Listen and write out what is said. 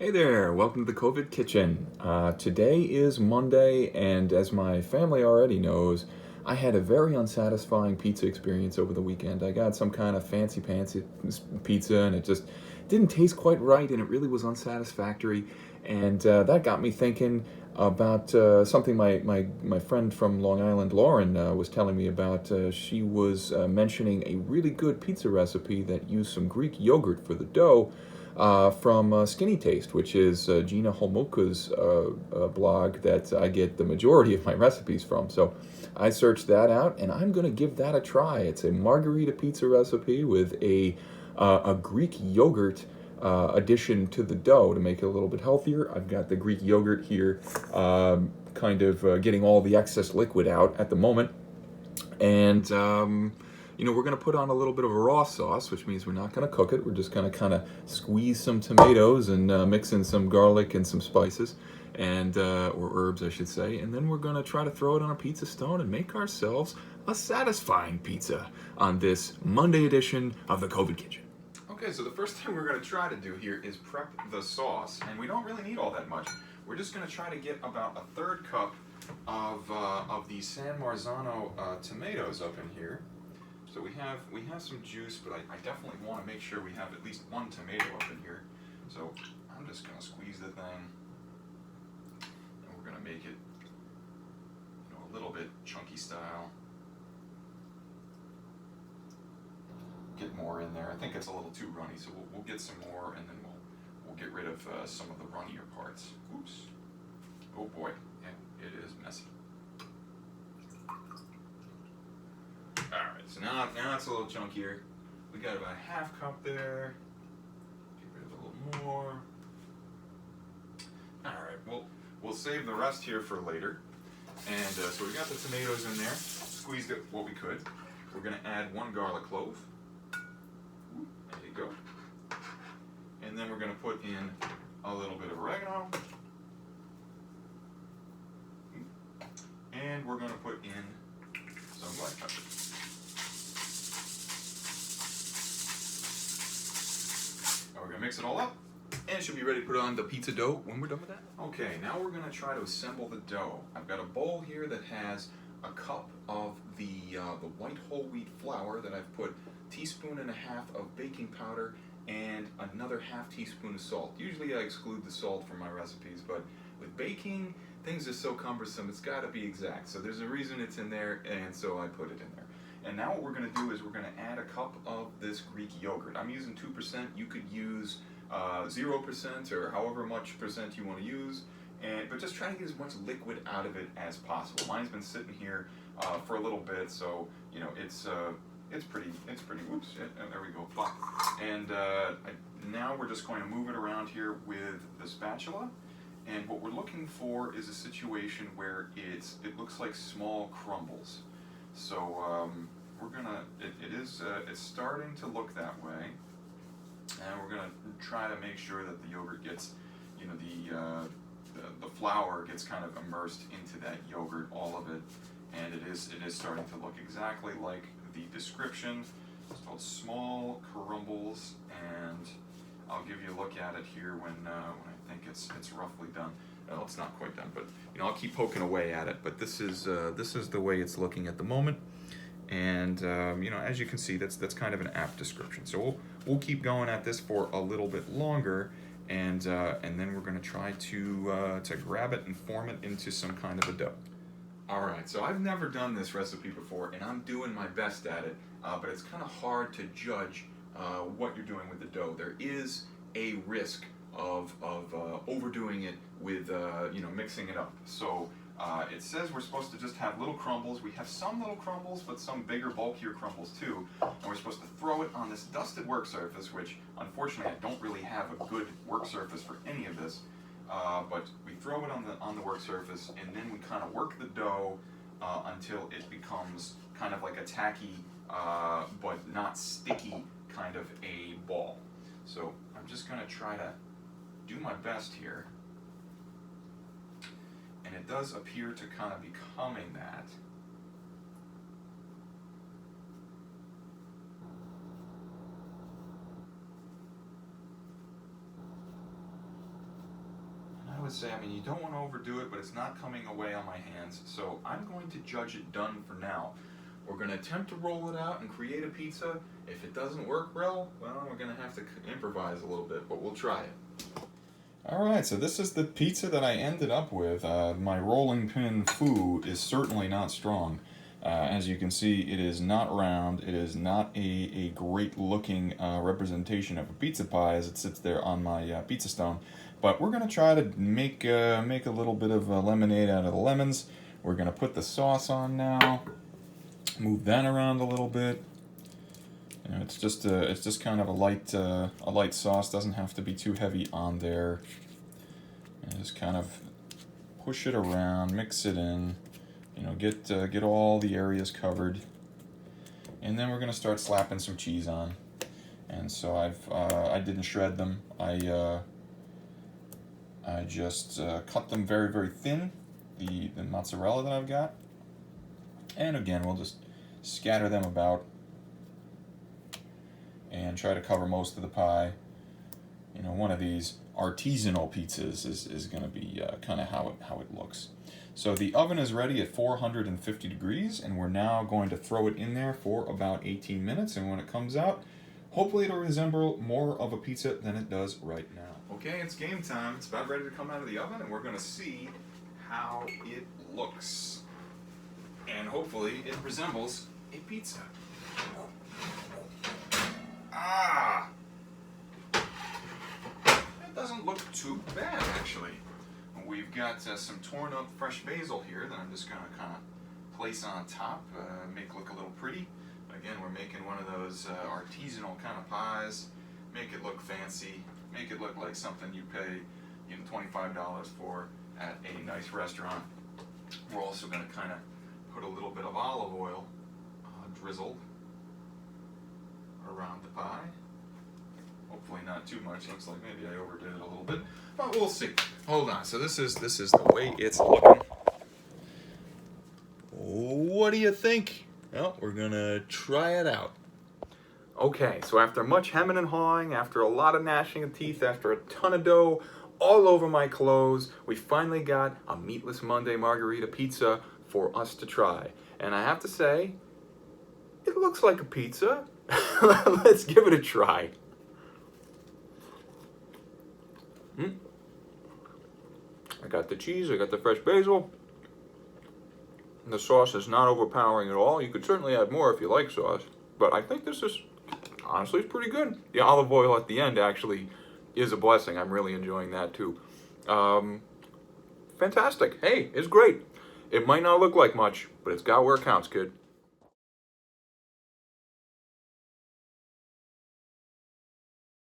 Hey there, welcome to the COVID Kitchen. Today is Monday, and as my family already knows, I had a very unsatisfying pizza experience over the weekend. I got some kind of fancy pantsy pizza, and it just didn't taste quite right, and it really was unsatisfactory. And that got me thinking about something my friend from Long Island, Lauren, was telling me about. She was mentioning a really good pizza recipe that used some Greek yogurt for the dough from Skinny Taste, which is Gina Homolka's blog that I get the majority of my recipes from. So I searched that out, and I'm going to give that a try. It's a Margarita Pizza recipe with a Greek yogurt addition to the dough to make it a little bit healthier. I've got the Greek yogurt here, kind of getting all the excess liquid out at the moment. And we're going to put on a little bit of a raw sauce, which means we're not going to cook it. We're just going to kind of squeeze some tomatoes and mix in some garlic and some spices, and or herbs, I should say. And then we're going to try to throw it on a pizza stone and make ourselves a satisfying pizza on this Monday edition of the COVID Kitchen. Okay, so the first thing we're going to try to do here is prep the sauce, and we don't really need all that much. We're just going to try to get about a third cup of the San Marzano tomatoes up in here. So we have some juice, but I definitely want to make sure we have at least one tomato up in here. So I'm just going to squeeze the thing, and we're going to make it a little bit chunky style. Get more in there. I think it's a little too runny, so we'll get some more, and then we'll get rid of some of the runnier parts. Oops. Oh boy, yeah, it is messy. Alright, so now it's a little chunkier. We got about a half cup there. Get rid of a little more. Alright, we'll save the rest here for later. And so we got the tomatoes in there. Squeezed it what we could. We're going to add one garlic clove. There you go. And then we're going to put in a little bit of oregano. And we're going to put in some black pepper. We're going to mix it all up, and it should be ready to put on the pizza dough when we're done with that. Okay, now we're going to try to assemble the dough. I've got a bowl here that has a cup of the white whole wheat flour that I've put a teaspoon and a half of baking powder and another half teaspoon of salt. Usually I exclude the salt from my recipes, but with baking, things are so cumbersome, it's got to be exact. So there's a reason it's in there, and so I put it in there. And now what we're going to do is we're going to add a cup of this Greek yogurt. I'm using 2%. You could use 0% or however much percent you want to use. But just try to get as much liquid out of it as possible. Mine's been sitting here for a little bit, so it's pretty. Whoops! There we go. And now we're just going to move it around here with the spatula. And what we're looking for is a situation where it looks like small crumbles. So it's starting to look that way, and we're gonna try to make sure that the yogurt gets, the flour gets kind of immersed into that yogurt, all of it, and it is starting to look exactly like the description. It's called small crumbles, and I'll give you a look at it here when I think it's roughly done. Well, it's not quite done, but I'll keep poking away at it. But this is the way it's looking at the moment, and as you can see, that's kind of an apt description. So we'll keep going at this for a little bit longer, and then we're going to try to grab it and form it into some kind of a dough. All right, so I've never done this recipe before, and I'm doing my best at it, but it's kind of hard to judge what you're doing with the dough. There is a risk of overdoing it with mixing it up. So it says we're supposed to just have little crumbles. We have some little crumbles, but some bigger, bulkier crumbles too. And we're supposed to throw it on this dusted work surface, which unfortunately I don't really have a good work surface for any of this. But we throw it on the work surface, and then we kind of work the dough until it becomes kind of like a tacky, but not sticky kind of a ball. So I'm just going to try to do my best here, and it does appear to kind of becoming that. say, I mean, you don't want to overdo it, but it's not coming away on my hands, so I'm going to judge it done for now. We're going to attempt to roll it out and create a pizza. If it doesn't work well, we're going to have to improvise a little bit, but we'll try it. Alright, so this is the pizza that I ended up with. My rolling pin foo is certainly not strong. As you can see, it is not round. It is not a great looking representation of a pizza pie as it sits there on my pizza stone. But we're going to try to make a little bit of lemonade out of the lemons. We're going to put the sauce on now. Move that around a little bit. You know, it's just kind of a light sauce. Doesn't have to be too heavy on there. And just kind of push it around, mix it in. You know, get all the areas covered. And then we're gonna start slapping some cheese on. And so I didn't shred them. I just cut them very, very thin. The mozzarella that I've got. And again, we'll just scatter them about and try to cover most of the pie. You know, one of these artisanal pizzas is going to be kind of how it looks. So the oven is ready at 450 degrees, and we're now going to throw it in there for about 18 minutes, and when it comes out, hopefully it'll resemble more of a pizza than it does right now. Okay, it's game time. It's about ready to come out of the oven, and we're going to see how it looks. And hopefully it resembles a pizza. Ah! It doesn't look too bad, actually. We've got some torn up fresh basil here that I'm just going to kind of place on top, make look a little pretty. Again, we're making one of those artisanal kind of pies. Make it look fancy. Make it look like something you pay, you know, $25 for at a nice restaurant. We're also going to kind of put a little bit of olive oil drizzled around the pie. Hopefully not too much. Looks like maybe I overdid it a little bit, but we'll see. Hold on. So this is the way it's looking. What do you think? Well, we're gonna try it out. Okay, so after much hemming and hawing, after a lot of gnashing of teeth, after a ton of dough all over my clothes, we finally got a Meatless Monday Margarita Pizza for us to try. And I have to say, it looks like a pizza. Let's give it a try. I got the cheese, I got the fresh basil. The sauce is not overpowering at all. You could certainly add more if you like sauce, but I think this is, honestly, it's pretty good. The olive oil at the end actually is a blessing. I'm really enjoying that too. Fantastic. Hey, it's great. It might not look like much, but it's got where it counts, kid.